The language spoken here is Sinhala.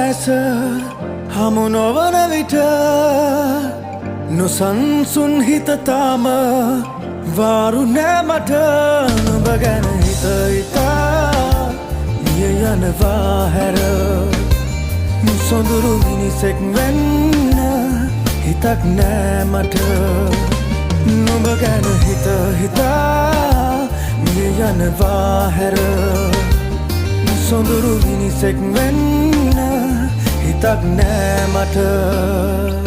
ඇස හමු නොවන විට නොසන්සුන් හිත තාම වාරු නෑ මට නුඹ ගැන හිත හිතා මිය යනවා හැර සොඳුරු මිනිසෙක් වෙන්න හිතක් නෑ මට නුඹ ගැන හිත හිතා මිය යනවා හැර සොඳුරු මිනිසෙක් වෙන්න හිතක් නෑ මට